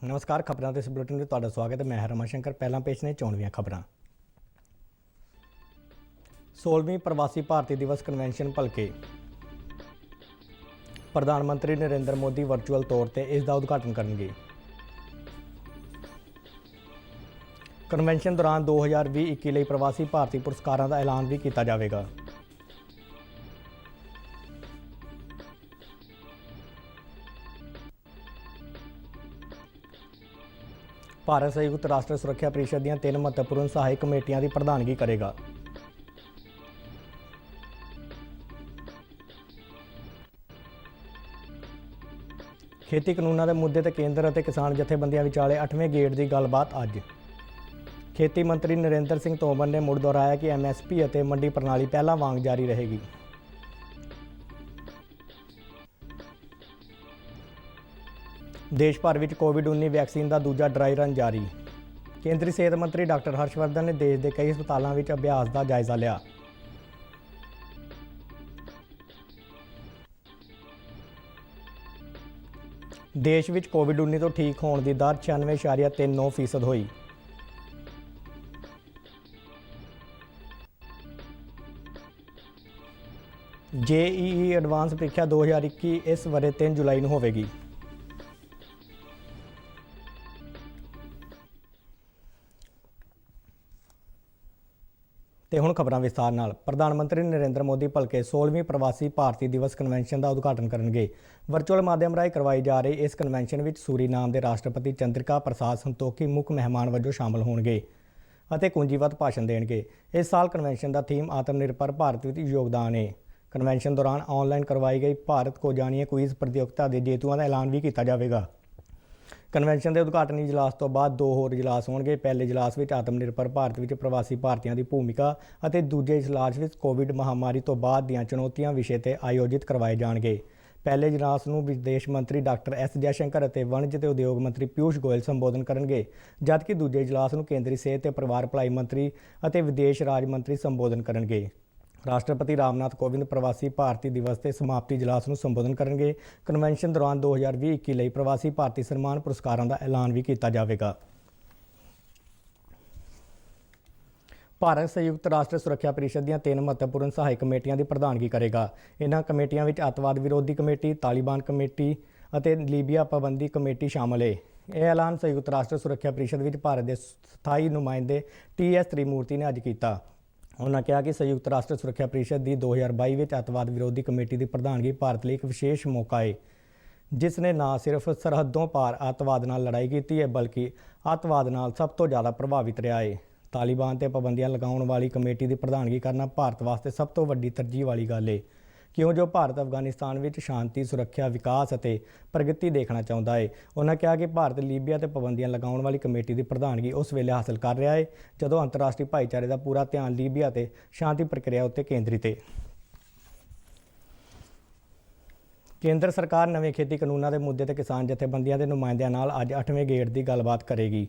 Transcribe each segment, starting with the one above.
नमस्कार खबरों के इस बुलेटिन में तुहाडा स्वागत है। मैं रमाशंकर। पहला पेश ने चोणवीं खबरां। 16वीं प्रवासी भारतीय दिवस कन्वेंशन भलके प्रधानमंत्री नरेंद्र मोदी वर्चुअल तौर पर इसका उद्घाटन करेंगे। कन्वेंशन दौरान 2020-21 ਲਈ प्रवासी भारतीय पुरस्कारों का ऐलान भी किया जाएगा। भारत संयुक्त राष्ट्र सुरक्षा परिषद ਦੀਆਂ 3 महत्वपूर्ण सहायक कमेटियां की प्रधानगी करेगा। खेती कानूनों के मुद्दे ते केंद्र और किसान जथेबंदियों विचाले 8वें गेड़ की गलबात अज। खेती मंत्री नरेंद्र सिंह तोमर ने मुड़ दोहराया कि MSP और मंडी प्रणाली पहला वांग जारी रहेगी। देश भर में कोविड-19 वैक्सीन का दूजा ड्राई रन जारी। केंद्रीय सेहत मंत्री डॉक्टर हर्षवर्धन ने देश के कई हस्पतालों में अभ्यास का जायजा लिया। देश में कोविड-19 तो ठीक होने की दर 96.39% हुई। JEE एडवांस परीक्षा 2021 इस वरे 3 जुलाई को होगी। ਤੇ ਹੁਣ ਖਬਰਾਂ ਵਿਸਤਾਰ ਨਾਲ। ਪ੍ਰਧਾਨਮੰਤਰੀ ਨਰਿੰਦਰ ਮੋਦੀ ਭਲਕੇ 16ਵੀਂ ਪ੍ਰਵਾਸੀ ਭਾਰਤੀ ਦਿਵਸ ਕਨਵੈਨਸ਼ਨ ਦਾ ਉਦਘਾਟਨ ਕਰਨਗੇ। ਵਰਚੁਅਲ ਮਾਧਿਅਮ ਰਾਹੀਂ ਕਰਵਾਈ ਜਾ ਰਹੀ ਇਸ ਕਨਵੈਨਸ਼ਨ ਵਿੱਚ ਸੂਰੀਨਾਮ ਦੇ ਰਾਸ਼ਟਰਪਤੀ ਚੰਦਰਿਕਾ ਪ੍ਰਸਾਦ ਸੰਤੋਖੀ ਮੁੱਖ ਮਹਿਮਾਨ ਵਜੋਂ ਸ਼ਾਮਲ ਹੋਣਗੇ ਅਤੇ ਕੁੰਜੀਵਤ ਭਾਸ਼ਣ ਦੇਣਗੇ। ਇਸ ਸਾਲ ਕਨਵੈਨਸ਼ਨ ਦਾ ਥੀਮ ਆਤਮ ਨਿਰਭਰ ਭਾਰਤ ਵਿੱਚ ਯੋਗਦਾਨ ਹੈ। ਕਨਵੈਨਸ਼ਨ ਦੌਰਾਨ ਆਨਲਾਈਨ ਕਰਵਾਈ ਗਈ ਭਾਰਤ ਕੋ ਜਾਣੀਏ ਕੁਇਜ਼ ਪ੍ਰਤੀਯੋਗਤਾ ਦੇ ਜੇਤੂਆਂ ਦਾ ਐਲਾਨ ਵੀ ਕੀਤਾ ਜਾਵੇਗਾ। ਕਨਵੈਨਸ਼ਨ ਦੇ ਉਦਘਾਟਨੀ ਇਜਲਾਸ ਤੋਂ ਬਾਅਦ 2 ਹੋਰ ਇਜਲਾਸ ਹੋਣਗੇ। ਪਹਿਲੇ ਇਜਲਾਸ ਵਿੱਚ ਆਤਮ ਨਿਰਭਰ ਭਾਰਤ ਵਿੱਚ ਪ੍ਰਵਾਸੀ ਭਾਰਤੀਆਂ ਦੀ ਭੂਮਿਕਾ ਅਤੇ ਦੂਜੇ ਇਜਲਾਸ ਵਿੱਚ ਕੋਵਿਡ ਮਹਾਮਾਰੀ ਤੋਂ ਬਾਅਦ ਦੀਆਂ ਚੁਣੌਤੀਆਂ ਵਿਸ਼ੇ ਤੇ ਆਯੋਜਿਤ ਕਰਵਾਏ ਜਾਣਗੇ। ਪਹਿਲੇ ਇਜਲਾਸ ਨੂੰ ਵਿਦੇਸ਼ ਮੰਤਰੀ ਡਾਕਟਰ S ਜੈਸ਼ੰਕਰ ਅਤੇ ਵਣਜ ਤੇ ਉਦਯੋਗ ਮੰਤਰੀ ਪਿਊਸ਼ ਗੋਇਲ ਸੰਬੋਧਨ ਕਰਨਗੇ, ਜਦਕਿ ਦੂਜੇ ਇਜਲਾਸ ਨੂੰ ਕੇਂਦਰੀ ਸਿਹਤ ਤੇ ਪਰਿਵਾਰ ਭਲਾਈ ਮੰਤਰੀ ਅਤੇ ਵਿਦੇਸ਼ ਰਾਜ ਮੰਤਰੀ ਸੰਬੋਧਨ ਕਰਨਗੇ। ਰਾਸ਼ਟਰਪਤੀ ਰਾਮਨਾਥ ਕੋਵਿੰਦ ਪ੍ਰਵਾਸੀ ਭਾਰਤੀ ਦਿਵਸ ਦੇ ਸਮਾਪਤੀ ਇਜਲਾਸ ਨੂੰ ਸੰਬੋਧਨ ਕਰਨਗੇ। ਕਨਵੈਨਸ਼ਨ ਦੌਰਾਨ 2020-21 ਲਈ ਪ੍ਰਵਾਸੀ ਭਾਰਤੀ ਸਨਮਾਨ ਪੁਰਸਕਾਰਾਂ ਦਾ ਐਲਾਨ ਵੀ ਕੀਤਾ ਜਾਵੇਗਾ। ਭਾਰਤ ਸੰਯੁਕਤ ਰਾਸ਼ਟਰ ਸੁਰੱਖਿਆ ਪਰਿਸ਼ਦ ਦੀਆਂ 3 ਮਹੱਤਵਪੂਰਨ ਸਹਾਇਕ ਕਮੇਟੀਆਂ ਦੀ ਪ੍ਰਧਾਨਗੀ ਕਰੇਗਾ। ਇਹਨਾਂ ਕਮੇਟੀਆਂ ਵਿੱਚ ਅੱਤਵਾਦ ਵਿਰੋਧੀ ਕਮੇਟੀ, ਤਾਲਿਬਾਨ ਕਮੇਟੀ ਅਤੇ ਲੀਬੀਆ ਪਾਬੰਦੀ ਕਮੇਟੀ ਸ਼ਾਮਲ ਹੈ। ਇਹ ਐਲਾਨ ਸੰਯੁਕਤ ਰਾਸ਼ਟਰ ਸੁਰੱਖਿਆ ਪਰਿਸ਼ਦ ਵਿੱਚ ਭਾਰਤ ਦੇ ਸਥਾਈ ਨੁਮਾਇੰਦੇ TS ਤ੍ਰਿਮੂਰਤੀ ਨੇ ਅੱਜ ਕੀਤਾ। ਉਹਨਾਂ ਕਿਹਾ ਕਿ ਸੰਯੁਕਤ ਰਾਸ਼ਟਰ ਸੁਰੱਖਿਆ ਪਰਿਸ਼ਦ ਦੀ 2022 ਵਿੱਚ ਅੱਤਵਾਦ ਵਿਰੋਧੀ ਕਮੇਟੀ ਦੀ ਪ੍ਰਧਾਨਗੀ ਭਾਰਤ ਲਈ ਇੱਕ ਵਿਸ਼ੇਸ਼ ਮੌਕਾ ਹੈ, ਜਿਸ ਨੇ ਨਾ ਸਿਰਫ ਸਰਹੱਦੋਂ ਪਾਰ ਅੱਤਵਾਦ ਨਾਲ ਲੜਾਈ ਕੀਤੀ ਹੈ, ਬਲਕਿ ਅੱਤਵਾਦ ਨਾਲ ਸਭ ਤੋਂ ਜ਼ਿਆਦਾ ਪ੍ਰਭਾਵਿਤ ਰਿਹਾ ਹੈ। ਤਾਲਿਬਾਨ ਤੇ ਪਾਬੰਦੀਆਂ ਲਗਾਉਣ ਵਾਲੀ ਕਮੇਟੀ ਦੀ ਪ੍ਰਧਾਨਗੀ ਕਰਨਾ ਭਾਰਤ ਵਾਸਤੇ ਸਭ ਤੋਂ ਵੱਡੀ ਤਰਜੀਹ ਵਾਲੀ ਗੱਲ ਹੈ, ਕਿਉਂ ਜੋ ਭਾਰਤ ਅਫਗਾਨਿਸਤਾਨ ਵਿੱਚ ਸ਼ਾਂਤੀ, ਸੁਰੱਖਿਆ, ਵਿਕਾਸ ਅਤੇ ਪ੍ਰਗਤੀ ਦੇਖਣਾ ਚਾਹੁੰਦਾ ਹੈ। ਉਹਨਾਂ ਕਿਹਾ ਕਿ ਭਾਰਤ ਲੀਬੀਆ ਤੇ ਪਾਬੰਦੀਆਂ ਲਗਾਉਣ ਵਾਲੀ ਕਮੇਟੀ ਦੀ ਪ੍ਰਧਾਨਗੀ ਉਸ ਵੇਲੇ ਹਾਸਲ ਕਰ ਰਿਹਾ ਹੈ ਜਦੋਂ ਅੰਤਰਰਾਸ਼ਟਰੀ ਭਾਈਚਾਰੇ ਦਾ ਪੂਰਾ ਧਿਆਨ ਲੀਬੀਆ ਤੇ ਸ਼ਾਂਤੀ ਪ੍ਰਕਿਰਿਆ ਉੱਤੇ ਕੇਂਦਰਿਤ ਹੈ। ਕੇਂਦਰ ਸਰਕਾਰ ਨਵੇਂ ਖੇਤੀ ਕਾਨੂੰਨਾਂ ਦੇ ਮੁੱਦੇ ਤੇ ਕਿਸਾਨ ਜਥੇਬੰਦੀਆਂ ਦੇ ਨੁਮਾਇੰਦਿਆਂ ਨਾਲ ਅੱਜ 8ਵੇਂ ਗੇੜ ਦੀ ਗੱਲਬਾਤ ਕਰੇਗੀ।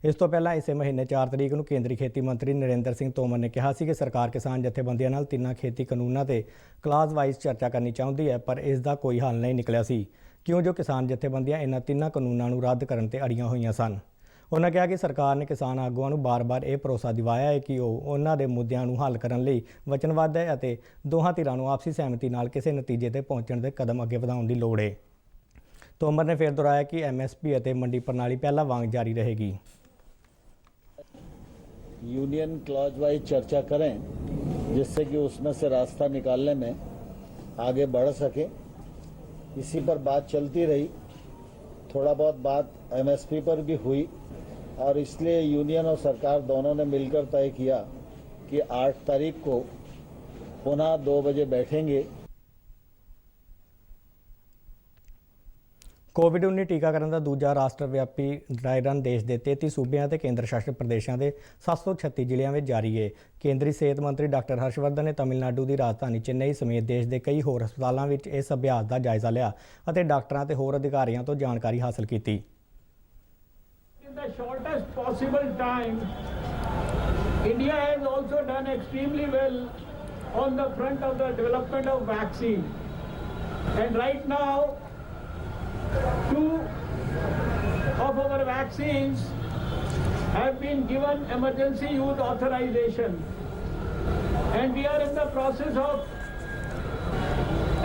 ਇਸ ਤੋਂ ਪਹਿਲਾਂ ਇਸੇ ਮਹੀਨੇ 4 ਤਰੀਕ ਨੂੰ ਕੇਂਦਰੀ ਖੇਤੀ ਮੰਤਰੀ ਨਰਿੰਦਰ ਸਿੰਘ ਤੋਮਰ ਨੇ ਕਿਹਾ ਸੀ ਕਿ ਸਰਕਾਰ ਕਿਸਾਨ ਜਥੇਬੰਦੀਆਂ ਨਾਲ 3 ਖੇਤੀ ਕਾਨੂੰਨਾਂ ਤੇ ਕਲਾਸ ਵਾਈਜ਼ ਚਰਚਾ ਕਰਨੀ ਚਾਹੁੰਦੀ ਹੈ, ਪਰ ਇਸ ਦਾ ਕੋਈ ਹੱਲ ਨਹੀਂ ਨਿਕਲਿਆ ਸੀ, ਕਿਉਂ ਜੋ ਕਿਸਾਨ ਜਥੇਬੰਦੀਆਂ ਇਹਨਾਂ 3 ਕਾਨੂੰਨਾਂ ਨੂੰ ਰੱਦ ਕਰਨ ਤੇ ਅੜੀਆਂ ਹੋਈਆਂ ਸਨ। ਉਹਨਾਂ ਕਿਹਾ ਕਿ ਸਰਕਾਰ ਨੇ ਕਿਸਾਨ ਆਗੂਆਂ ਨੂੰ ਬਾਰ-ਬਾਰ ਇਹ ਭਰੋਸਾ ਦਿਵਾਇਆ ਹੈ ਕਿ ਉਹ ਉਹਨਾਂ ਦੇ ਮੁੱਦਿਆਂ ਨੂੰ ਹੱਲ ਕਰਨ ਲਈ ਵਚਨਬੱਧ ਹੈ ਅਤੇ ਦੋਹਾਂ ਧਿਰਾਂ ਨੂੰ ਆਪਸੀ ਸਹਿਮਤੀ ਨਾਲ ਕਿਸੇ ਨਤੀਜੇ ਤੇ ਪਹੁੰਚਣ ਦੇ ਕਦਮ ਅੱਗੇ ਵਧਾਉਣ ਦੀ ਲੋੜ ਹੈ। ਤੋਮਰ ਨੇ ਫਿਰ ਦੁਹਰਾਇਆ ਕਿ MSP ਅਤੇ ਮੰਡੀ ਪ੍ਰਣਾਲੀ ਪਹਿਲਾਂ ਵਾਂਗ ਜਾਰੀ ਰਹੇਗੀ। यूनियन क्लॉज वाइज चर्चा करें जिससे कि उसमें से रास्ता निकालने में आगे बढ़ सके। इसी पर बात चलती रही, थोड़ा बहुत बात MSP पर भी हुई और इसलिए यूनियन और सरकार दोनों ने मिलकर तय किया कि 8 तारीख को पुनः 2 बजे बैठेंगे। ਕੋਵਿਡ-19 ਟੀਕਾਕਰਨ ਦਾ ਦੂਜਾ ਰਾਸ਼ਟਰ ਵਿਆਪੀ ਡਰਾਈ ਰਨ ਦੇਸ਼ ਦੇ 33 ਸੂਬਿਆਂ ਅਤੇ ਕੇਂਦਰ ਸ਼ਾਸਿਤ ਪ੍ਰਦੇਸ਼ਾਂ ਦੇ 736 ਜ਼ਿਲ੍ਹਿਆਂ ਵਿੱਚ ਜਾਰੀ ਹੈ। ਕੇਂਦਰੀ ਸਿਹਤ ਮੰਤਰੀ ਡਾਕਟਰ ਹਰਸ਼ਵਰਧਨ ਨੇ ਤਮਿਲਨਾਡੂ ਦੀ ਰਾਜਧਾਨੀ ਚੇਨਈ ਸਮੇਤ ਦੇਸ਼ ਦੇ ਕਈ ਹੋਰ ਹਸਪਤਾਲਾਂ ਵਿੱਚ ਇਸ ਅਭਿਆਸ ਦਾ ਜਾਇਜ਼ਾ ਲਿਆ ਅਤੇ ਡਾਕਟਰਾਂ ਤੇ ਹੋਰ ਅਧਿਕਾਰੀਆਂ ਤੋਂ ਜਾਣਕਾਰੀ ਹਾਸਲ ਕੀਤੀ। In the shortest possible time, India has also done extremely well on the front of the development of vaccine. And right now, 2 of our vaccines have been given emergency use authorization, and we are in the process of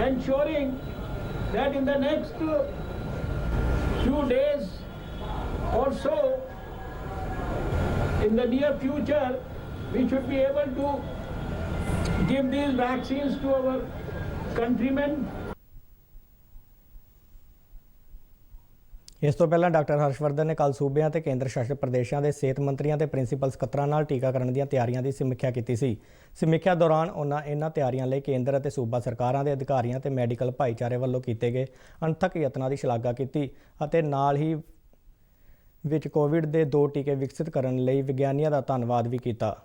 ensuring that in the next few days or so, in the near future, we should be able to give these vaccines to our countrymen. ਇਸ ਤੋਂ ਪਹਿਲਾਂ doctor Harshvardhan ਨੇ ਕੱਲ੍ਹ ਸੂਬਿਆਂ ਤੇ ਕੇਂਦਰ ਸ਼ਾਸਿਤ ਪ੍ਰਦੇਸ਼ਾਂ ਦੇ ਸਿਹਤ ਮੰਤਰੀਆਂ ਤੇ ਪ੍ਰਿੰਸੀਪਲ ਸਕੱਤਰਾਂ ਨਾਲ ਟੀਕਾਕਰਨ ਦੀਆਂ ਤਿਆਰੀਆਂ ਦੀ ਸਮੀਖਿਆ ਕੀਤੀ ਸੀ। ਸਮੀਖਿਆ ਦੌਰਾਨ ਉਹਨਾਂ ਇਹਨਾਂ ਤਿਆਰੀਆਂ ਲਈ ਕੇਂਦਰ ਅਤੇ ਸੂਬਾ ਸਰਕਾਰਾਂ ਦੇ ਅਧਿਕਾਰੀਆਂ ਤੇ ਮੈਡੀਕਲ ਭਾਈਚਾਰੇ ਵੱਲੋਂ ਕੀਤੇ ਗਏ ਅਣਥੱਕ ਯਤਨਾਂ ਦੀ ਸ਼ਲਾਘਾ ਕੀਤੀ ਅਤੇ ਨਾਲ ਹੀ ਵਿੱਚ ਕੋਵਿਡ ਦੇ 2 ਟੀਕੇ ਵਿਕਸਿਤ ਕਰਨ ਲਈ ਵਿਗਿਆਨੀਆਂ ਦਾ ਧੰਨਵਾਦ ਵੀ ਕੀਤਾ।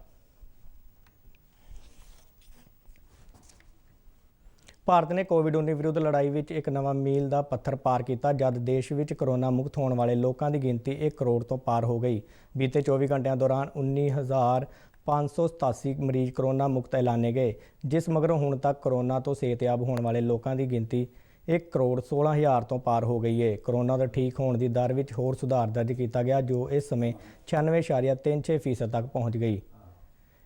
ਭਾਰਤ ਨੇ ਕੋਵਿਡ-19 ਵਿਰੁੱਧ ਲੜਾਈ ਵਿੱਚ ਇੱਕ ਨਵਾਂ ਮੀਲ ਦਾ ਪੱਥਰ ਪਾਰ ਕੀਤਾ ਜਦ ਦੇਸ਼ ਵਿੱਚ ਕਰੋਨਾ ਮੁਕਤ ਹੋਣ ਵਾਲੇ ਲੋਕਾਂ ਦੀ ਗਿਣਤੀ 1 ਕਰੋੜ ਤੋਂ ਪਾਰ ਹੋ ਗਈ। ਬੀਤੇ 24 ਘੰਟਿਆਂ ਦੌਰਾਨ 19,587 ਮਰੀਜ਼ ਕਰੋਨਾ ਮੁਕਤ ਐਲਾਨੇ ਗਏ, ਜਿਸ ਮਗਰੋਂ ਹੁਣ ਤੱਕ ਕਰੋਨਾ ਤੋਂ ਸਿਹਤਯਾਬ ਹੋਣ ਵਾਲੇ ਲੋਕਾਂ ਦੀ ਗਿਣਤੀ 1 ਕਰੋੜ 16,000 ਤੋਂ ਪਾਰ ਹੋ ਗਈ ਹੈ। ਕਰੋਨਾ ਤੋਂ ਠੀਕ ਹੋਣ ਦੀ ਦਰ ਵਿੱਚ ਹੋਰ ਸੁਧਾਰ ਦਰਜ ਕੀਤਾ ਗਿਆ, ਜੋ ਇਸ ਸਮੇਂ 96.36% ਤੱਕ ਪਹੁੰਚ ਗਈ।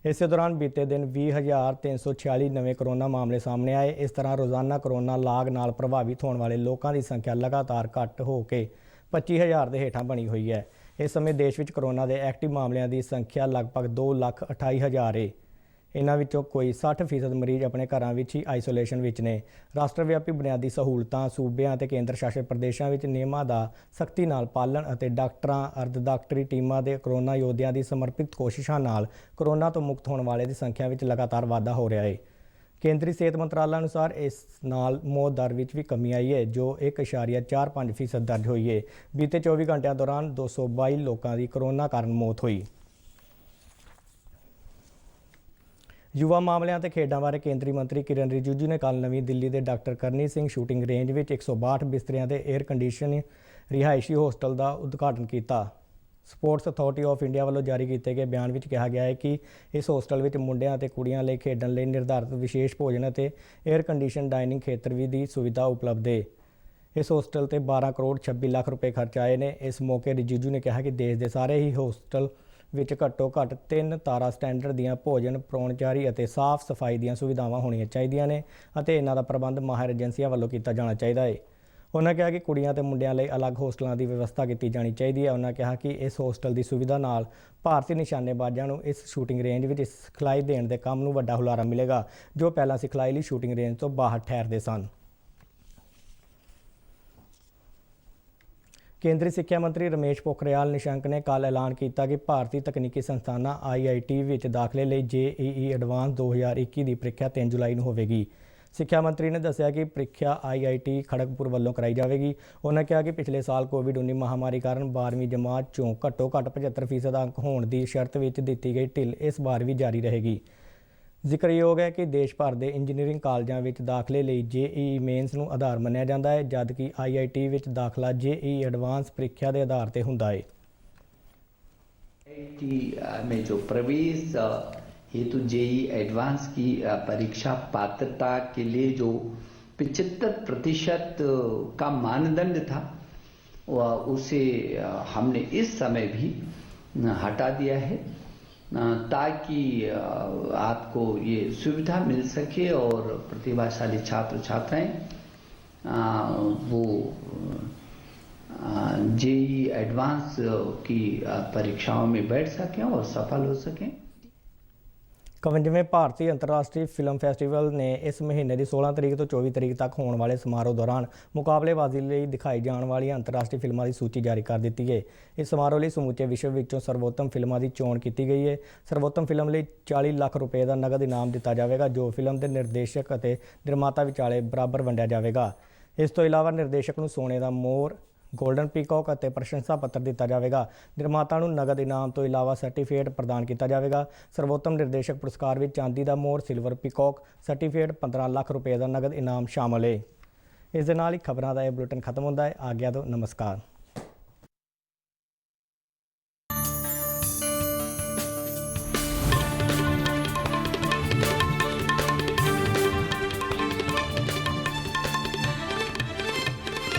ਇਸੇ ਦੌਰਾਨ ਬੀਤੇ ਦਿਨ 20,346 ਨਵੇਂ ਕਰੋਨਾ ਮਾਮਲੇ ਸਾਹਮਣੇ ਆਏ। ਇਸ ਤਰ੍ਹਾਂ ਰੋਜ਼ਾਨਾ ਕਰੋਨਾ ਲਾਗ ਨਾਲ ਪ੍ਰਭਾਵਿਤ ਹੋਣ ਵਾਲੇ ਲੋਕਾਂ ਦੀ ਸੰਖਿਆ ਲਗਾਤਾਰ ਘੱਟ ਹੋ ਕੇ 25,000 ਦੇ ਹੇਠਾਂ ਬਣੀ ਹੋਈ ਹੈ। ਇਸ ਸਮੇਂ ਦੇਸ਼ ਵਿੱਚ ਕਰੋਨਾ ਦੇ ਐਕਟਿਵ ਮਾਮਲਿਆਂ ਦੀ ਸੰਖਿਆ ਲਗਭਗ 2,28,000 ਹੈ। ਇਹਨਾਂ ਵਿੱਚੋਂ ਕੋਈ 60% ਮਰੀਜ਼ ਆਪਣੇ ਘਰਾਂ ਵਿੱਚ ਹੀ ਆਈਸੋਲੇਸ਼ਨ ਵਿੱਚ ਨੇ। ਰਾਸ਼ਟਰਵਿਆਪੀ ਬੁਨਿਆਦੀ ਸਹੂਲਤਾਂ, ਸੂਬਿਆਂ ਅਤੇ ਕੇਂਦਰ ਸ਼ਾਸਿਤ ਪ੍ਰਦੇਸ਼ਾਂ ਵਿੱਚ ਨਿਯਮਾਂ ਦਾ ਸਖਤੀ ਨਾਲ ਪਾਲਣ ਅਤੇ ਡਾਕਟਰਾਂ, ਅਰਧ ਡਾਕਟਰੀ ਟੀਮਾਂ ਦੇ ਕਰੋਨਾ ਯੋਧਿਆਂ ਦੀ ਸਮਰਪਿਤ ਕੋਸ਼ਿਸ਼ਾਂ ਨਾਲ ਕਰੋਨਾ ਤੋਂ ਮੁਕਤ ਹੋਣ ਵਾਲੇ ਦੀ ਸੰਖਿਆ ਵਿੱਚ ਲਗਾਤਾਰ ਵਾਧਾ ਹੋ ਰਿਹਾ ਹੈ। ਕੇਂਦਰੀ ਸਿਹਤ ਮੰਤਰਾਲਾ ਅਨੁਸਾਰ ਇਸ ਨਾਲ ਮੌਤ ਦਰ ਵਿੱਚ ਵੀ ਕਮੀ ਆਈ ਹੈ, ਜੋ 1.45% ਦਰਜ ਹੋਈ ਹੈ। ਬੀਤੇ 24 ਘੰਟਿਆਂ ਦੌਰਾਨ 222 ਲੋਕਾਂ ਦੀ ਕਰੋਨਾ ਕਾਰਨ ਮੌਤ ਹੋਈ। ਯੁਵਾ ਮਾਮਲਿਆਂ ਤੇ ਖੇਡਾਂ ਬਾਰੇ ਕੇਂਦਰੀ ਮੰਤਰੀ ਕਿਰਨ ਰਿਜੀਜੂ ਨੇ ਕੱਲ੍ਹ ਨਵੀਂ ਦਿੱਲੀ ਦੇ ਡਾਕਟਰ ਕਰਨੀ ਸਿੰਘ ਸ਼ੂਟਿੰਗ ਰੇਂਜ ਵਿੱਚ 162 ਬਿਸਤਰਿਆਂ ਦੇ 에ਅਰ ਕੰਡੀਸ਼ਨ ਰਿਹਾਇਸ਼ੀ ਹੋਸਟਲ ਦਾ ਉਦਘਾਟਨ ਕੀਤਾ। ਸਪੋਰਟਸ ਅਥਾਰਟੀ ਆਫ ਇੰਡੀਆ ਵੱਲੋਂ ਜਾਰੀ ਕੀਤੇ ਗਏ ਬਿਆਨ ਵਿੱਚ ਕਿਹਾ ਗਿਆ ਹੈ ਕਿ ਇਸ ਹੋਸਟਲ ਵਿੱਚ ਮੁੰਡਿਆਂ ਅਤੇ ਕੁੜੀਆਂ ਲਈ ਖੇਡਣ ਲਈ ਨਿਰਧਾਰਤ ਵਿਸ਼ੇਸ਼ ਭੋਜਨ ਅਤੇ 에ਅਰ ਕੰਡੀਸ਼ਨ ਡਾਈਨਿੰਗ ਖੇਤਰ ਵੀ ਦੀ ਸੁਵਿਧਾ ਉਪਲਬਧ ਹੈ। ਇਸ ਹੋਸਟਲ ਤੇ 12 ਕਰੋੜ 26 ਲੱਖ ਰੁਪਏ ਖਰਚ ਆਏ ਨੇ। ਇਸ ਮੌਕੇ ਰਿਜੀਜੂ ਨੇ ਕਿਹਾ ਕਿ ਦੇਸ਼ ਦੇ ਸਾਰੇ ਹੀ ਹੋਸਟਲ ਵਿੱਚ ਘੱਟੋ ਘੱਟ 3 ਤਾਰਾ ਸਟੈਂਡਰਡ ਦੀਆਂ ਭੋਜਨ, ਪ੍ਰਾਹੁਣਚਾਰੀ ਅਤੇ ਸਾਫ਼ ਸਫਾਈ ਦੀਆਂ ਸੁਵਿਧਾਵਾਂ ਹੋਣੀਆਂ ਚਾਹੀਦੀਆਂ ਨੇ ਅਤੇ ਇਹਨਾਂ ਦਾ ਪ੍ਰਬੰਧ ਮਾਹਿਰ ਏਜੰਸੀਆਂ ਵੱਲੋਂ ਕੀਤਾ ਜਾਣਾ ਚਾਹੀਦਾ ਹੈ। ਉਹਨਾਂ ਕਿਹਾ ਕਿ ਕੁੜੀਆਂ ਅਤੇ ਮੁੰਡਿਆਂ ਲਈ ਅਲੱਗ ਹੋਸਟਲਾਂ ਦੀ ਵਿਵਸਥਾ ਕੀਤੀ ਜਾਣੀ ਚਾਹੀਦੀ ਹੈ। ਉਹਨਾਂ ਕਿਹਾ ਕਿ ਇਸ ਹੋਸਟਲ ਦੀ ਸੁਵਿਧਾ ਨਾਲ ਭਾਰਤੀ ਨਿਸ਼ਾਨੇਬਾਜ਼ਾਂ ਨੂੰ ਇਸ ਸ਼ੂਟਿੰਗ ਰੇਂਜ ਵਿੱਚ ਸਿਖਲਾਈ ਦੇਣ ਦੇ ਕੰਮ ਨੂੰ ਵੱਡਾ ਹੁਲਾਰਾ ਮਿਲੇਗਾ, ਜੋ ਪਹਿਲਾਂ ਸਿਖਲਾਈ ਲਈ ਸ਼ੂਟਿੰਗ ਰੇਂਜ ਤੋਂ ਬਾਹਰ ਠਹਿਰਦੇ ਸਨ। ਕੇਂਦਰੀ ਸਿੱਖਿਆ ਮੰਤਰੀ ਰਮੇਸ਼ ਪੋਖਰਿਆਲ ਨਿਸ਼ੰਕ ਨੇ ਕੱਲ੍ਹ ਐਲਾਨ ਕੀਤਾ ਕਿ ਭਾਰਤੀ ਤਕਨੀਕੀ ਸੰਸਥਾਨਾਂ IIT ਵਿੱਚ ਦਾਖਲੇ ਲਈ JEE ਐਡਵਾਂਸ 2021 ਦੀ ਪ੍ਰੀਖਿਆ 3 ਜੁਲਾਈ ਨੂੰ ਹੋਵੇਗੀ। ਸਿੱਖਿਆ ਮੰਤਰੀ ਨੇ ਦੱਸਿਆ ਕਿ ਪ੍ਰੀਖਿਆ IIT ਖੜਗਪੁਰ ਵੱਲੋਂ ਕਰਾਈ ਜਾਵੇਗੀ। ਉਹਨਾਂ ਕਿਹਾ ਕਿ ਪਿਛਲੇ ਸਾਲ ਕੋਵਿਡ-19 ਮਹਾਮਾਰੀ ਕਾਰਨ 12ਵੀਂ ਜਮਾਤ 'ਚੋਂ ਘੱਟੋ ਘੱਟ 75% ਅੰਕ ਹੋਣ ਦੀ ਸ਼ਰਤ ਵਿੱਚ ਦਿੱਤੀ ਗਈ ਢਿੱਲ ਇਸ ਵਾਰ ਵੀ ਜਾਰੀ ਰਹੇਗੀ। ਜ਼ਿਕਰਯੋਗ ਹੈ ਕਿ ਦੇਸ਼ ਭਰ ਦੇ ਇੰਜੀਨੀਅਰਿੰਗ ਕਾਲਜਾਂ ਵਿੱਚ ਦਾਖਲੇ ਲਈ JEE ਮੇਨਸ ਨੂੰ ਆਧਾਰ ਮੰਨਿਆ ਜਾਂਦਾ ਹੈ, ਜਦਕਿ IIT ਵਿੱਚ ਦਾਖਲਾ JEE ਐਡਵਾਂਸ ਪ੍ਰੀਖਿਆ ਦੇ ਆਧਾਰ ਤੇ ਹੁੰਦਾ है। IIT में जो प्रवेश हेतु JEE एडवांस की परीक्षा पात्रता के लिए जो 75% का मानदंड था, उसे हमने इस समय भी हटा दिया है ताकि आपको ये सुविधा मिल सके और प्रतिभाशाली छात्र छात्राएं वो JEE एडवांस की परीक्षाओं में बैठ सकें और सफल हो सकें। 51वें ਭਾਰਤੀ ਅੰਤਰਰਾਸ਼ਟਰੀ ਫਿਲਮ ਫੈਸਟੀਵਲ ਨੇ ਇਸ ਮਹੀਨੇ ਦੀ 16 ਤਰੀਕ ਤੋਂ 24 ਤਰੀਕ ਤੱਕ ਹੋਣ ਵਾਲੇ ਸਮਾਰੋਹ ਦੌਰਾਨ ਮੁਕਾਬਲੇਬਾਜ਼ੀ ਲਈ ਦਿਖਾਈ ਜਾਣ ਵਾਲੀਆਂ ਅੰਤਰਰਾਸ਼ਟਰੀ ਫਿਲਮਾਂ ਦੀ ਸੂਚੀ ਜਾਰੀ ਕਰ ਦਿੱਤੀ ਹੈ। ਇਸ ਸਮਾਰੋਹ ਲਈ ਸਮੁੱਚੇ ਵਿਸ਼ਵ ਵਿੱਚੋਂ ਸਰਵੋਤਮ ਫਿਲਮਾਂ ਦੀ ਚੋਣ ਕੀਤੀ ਗਈ ਹੈ। ਸਰਵੋਤਮ ਫਿਲਮ ਲਈ 40 ਲੱਖ ਰੁਪਏ ਦਾ ਨਗਦ ਇਨਾਮ ਦਿੱਤਾ ਜਾਵੇਗਾ, ਜੋ ਫਿਲਮ ਦੇ ਨਿਰਦੇਸ਼ਕ ਅਤੇ ਨਿਰਮਾਤਾ ਵਿਚਾਲੇ ਬਰਾਬਰ ਵੰਡਿਆ ਜਾਵੇਗਾ। ਇਸ ਤੋਂ ਇਲਾਵਾ ਨਿਰਦੇਸ਼ਕ ਨੂੰ ਸੋਨੇ ਦਾ ਮੋਹਰ, ਗੋਲਡਨ ਪੀਕੌਕ ਅਤੇ ਪ੍ਰਸ਼ੰਸਾ ਪੱਤਰ ਦਿੱਤਾ ਜਾਵੇਗਾ। ਨਿਰਮਾਤਾ ਨੂੰ ਨਗਦ ਇਨਾਮ ਤੋਂ ਇਲਾਵਾ ਸਰਟੀਫਿਕੇਟ ਪ੍ਰਦਾਨ ਕੀਤਾ ਜਾਵੇਗਾ। ਸਰਵੋਤਮ ਨਿਰਦੇਸ਼ਕ ਪੁਰਸਕਾਰ ਵਿੱਚ ਚਾਂਦੀ ਦਾ ਮੋਹਰ, ਸਿਲਵਰ ਪੀਕੌਕ, ਸਰਟੀਫਿਕੇਟ, 15 ਲੱਖ ਰੁਪਏ ਦਾ ਨਗਦ ਇਨਾਮ ਸ਼ਾਮਲ ਹੈ। ਇਸ ਦੇ ਨਾਲ ਹੀ ਖਬਰਾਂ ਦਾ ਇਹ ਬੁਲੇਟਿਨ ਖਤਮ ਹੁੰਦਾ ਹੈ। ਆਗਿਆ ਦਿਓ, ਨਮਸਕਾਰ।